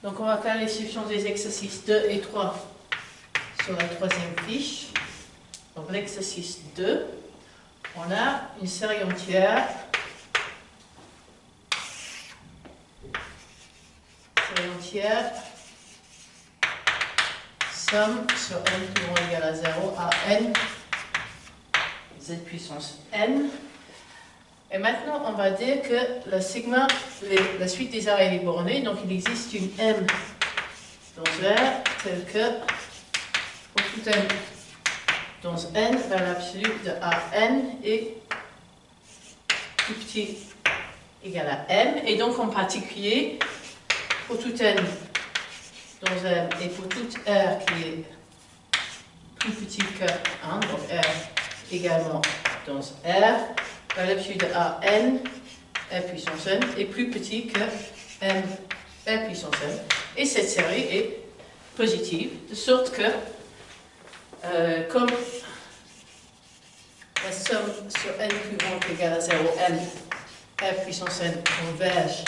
Donc on va faire les solutions des exercices 2 et 3 sur la troisième fiche. Donc l'exercice 2, on a une série entière. Somme sur n plus grand ou égal à 0 à n, z puissance n. Et maintenant, on va dire que la sigma, la suite des arrêts est bornée, donc il existe une m dans R telle que, pour tout n dans n, vers l'absolu de an est plus petit égal à m. Et donc, en particulier, pour tout n dans M et pour tout R qui est plus petit que 1, donc R également dans R, l'absolu de AN, R puissance n, est plus petit que M, R puissance n. Et cette série est positive, de sorte que, comme la somme sur n plus grand ou égal à 0, M, R puissance n converge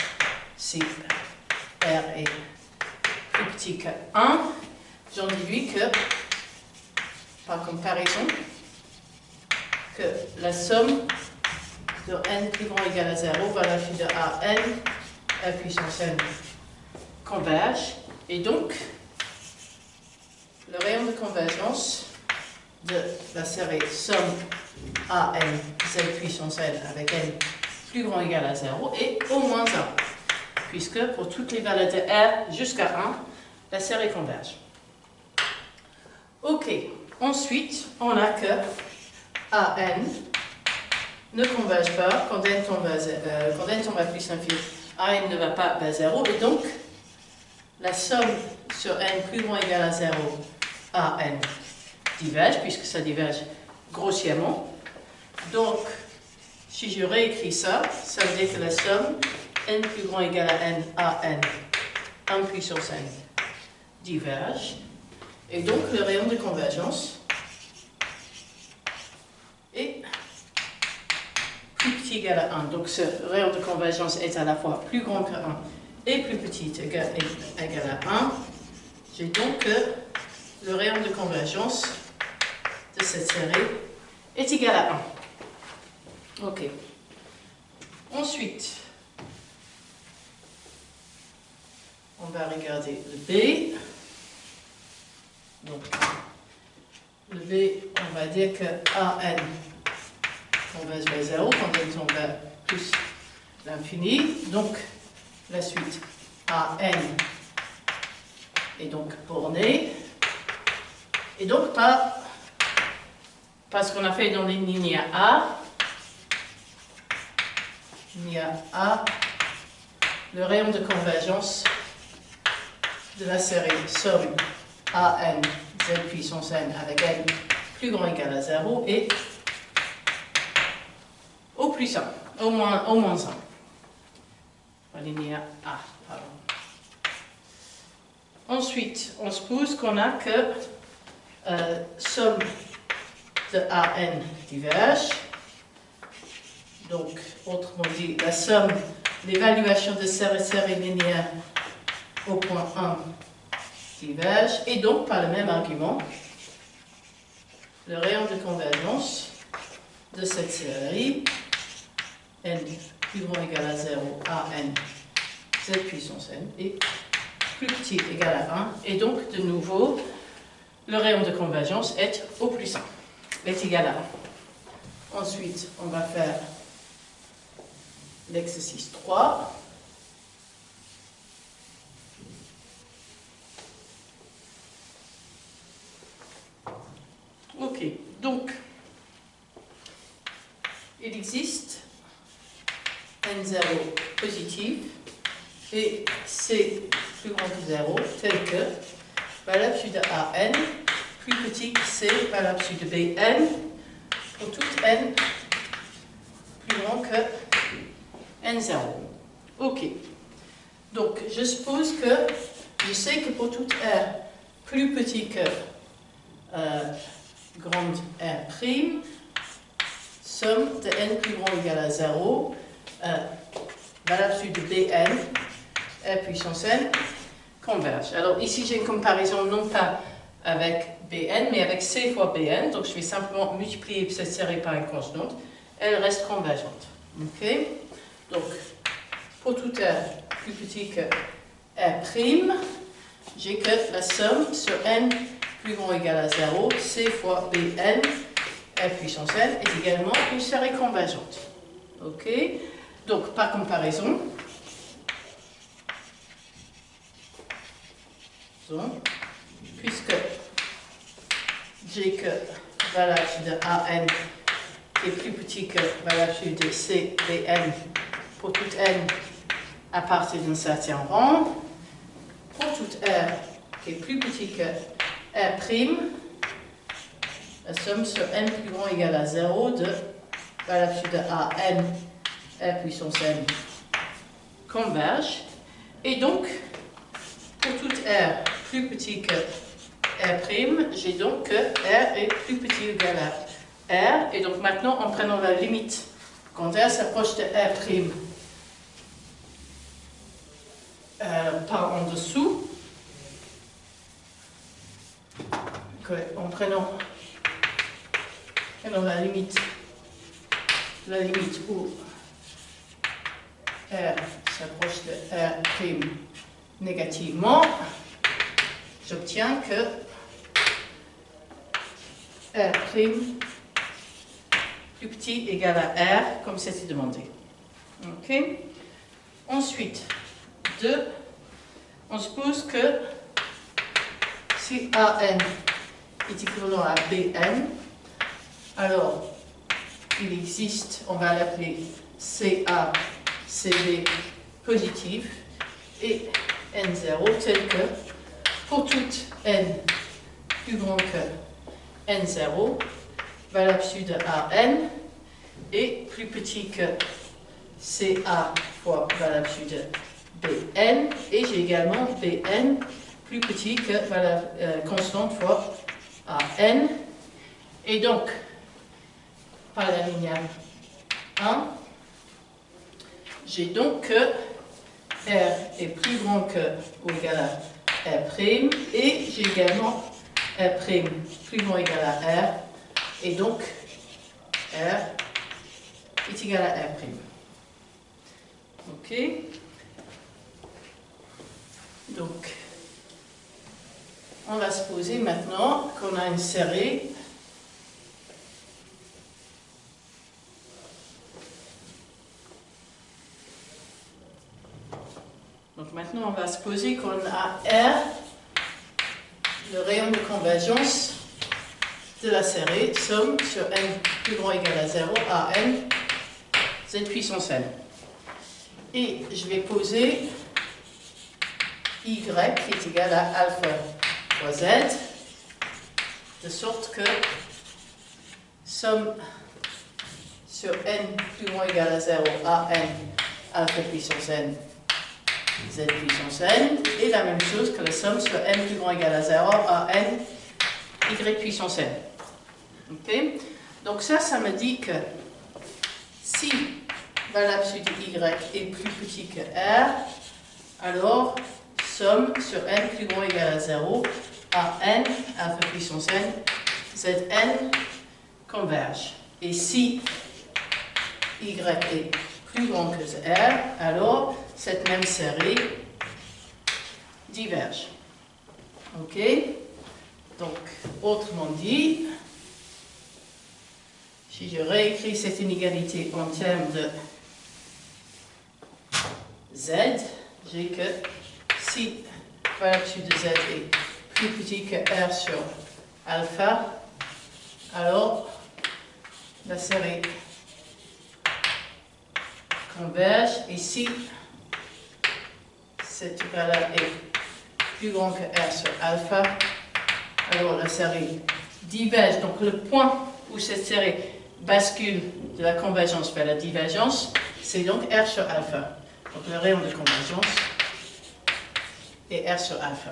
si R est plus petit que 1, j'en déduis que, par comparaison, que la somme de n plus grand ou égal à 0 va l'absolu de AN, R puissance n converge, et donc le rayon de convergence de la série somme AN, Z puissance n avec n plus grand ou égal à 0 est au moins 1. Puisque pour toutes les valeurs de R jusqu'à 1, la série converge. Ok, ensuite, on a que AN ne converge pas quand n tombe à plus infini. AN ne va pas vers 0, et donc la somme sur n plus grand ou égal à 0, AN diverge, puisque ça diverge grossièrement. Donc, si je réécris ça, ça veut dire que la somme n plus grand ou égal à n à n, 1 puissance n, diverge. Et donc, le rayon de convergence est plus petit égal à 1. Donc, ce rayon de convergence est à la fois plus grand que 1 et plus petit égal à 1. J'ai donc que le rayon de convergence de cette série est égal à 1. Ok. Ensuite, on va regarder le B. Donc, le B, on va dire que AN converge vers 0 quand elle tombe vers plus l'infini. Donc, la suite AN est donc bornée. Et donc, pas ce qu'on a fait dans les lignes A, le rayon de convergence de la série somme AN, Z puissance n avec n plus grand ou égal à 0 et au plus 1, au moins 1. Alinéa A, pardon. Ensuite, on suppose qu'on a que somme de AN diverge. Donc, autrement dit, la somme, l'évaluation de série linéaire au point 1 diverge, et donc, par le même argument, le rayon de convergence de cette série, n plus grand ou égal à 0, à n, z puissance n, est plus petit égal à 1, et donc, de nouveau, le rayon de convergence est au plus 1, est égal à 1. Ensuite, on va faire l'exercice 3. Ok, donc, il existe n0 positif et c plus grand que 0, tel que l'absolu de AN plus petit que c l'absolu de Bn pour tout n plus grand que n0. Ok, donc je suppose que je sais que pour tout R plus petit que grande R', somme de n plus grand ou égal à 0, l'absolu de Bn, R puissance n, convergent. Alors ici, j'ai une comparaison non pas avec Bn, mais avec C fois Bn. Donc je vais simplement multiplier cette série par une constante. Elle reste convergente. Ok? Donc, pour tout R plus petit que R', j'ai que la somme sur n plus grand ou égal à 0, C fois Bn, R puissance n, est également une série convergente. Ok? Donc, par comparaison, puisque j'ai que valeur de An qui est plus petit que valeur de CBn pour toute n à partir d'un certain rang, pour toute R qui est plus petit que R', la somme sur n plus grand ou égal à 0 de valeur de An, R puissance n, converge. Et donc, pour toute R plus petit que R', j'ai donc que R est plus petit ou égal à R. Et donc maintenant, en prenant la limite, quand R s'approche de R' par en dessous, en prenant la limite où R s'approche de R' négativement, j'obtiens que R' plus petit égal à R, comme c'était demandé. Ok? Ensuite, on suppose que si AN est équivalent à BN, alors il existe, on va l'appeler CA, CB positif et N0 tel que pour toute N plus grand que N0, valeur absolue de AN est plus petit que CA fois valeur absolue de Bn, et j'ai également Bn plus petit que valeur constante fois An. Et donc, par la linéaire 1, j'ai donc que R est plus grand que ou égal à R', et j'ai également R' plus grand ou égal à R, et donc R est égal à R'. Ok? Donc, on va supposer maintenant qu'on a une série donc maintenant, on va supposer qu'on a R, le rayon de convergence de la série, somme sur n plus grand ou égal à 0, à n, z puissance n. Et je vais poser y qui est égal à alpha fois z, de sorte que somme sur n plus grand ou égal à 0, à n, alpha puissance n, z puissance n, et la même chose que la somme sur n plus grand ou égal à 0, à n, y puissance n. Ok? Donc ça me dit que si valeur absolue de y est plus petit que r, alors somme sur n plus grand ou égal à 0, à n, alpha puissance n, zn, converge. Et si y est plus grand que r, alors cette même série diverge. Ok? Donc, autrement dit, si je réécris cette inégalité en termes de z, j'ai que si valeur absolue de z est plus petit que r sur alpha, alors la série converge, et si cette valeur est plus grande que r sur alpha, alors la série diverge. Donc le point où cette série bascule de la convergence vers la divergence, c'est donc r sur alpha. Donc le rayon de convergence est r sur alpha.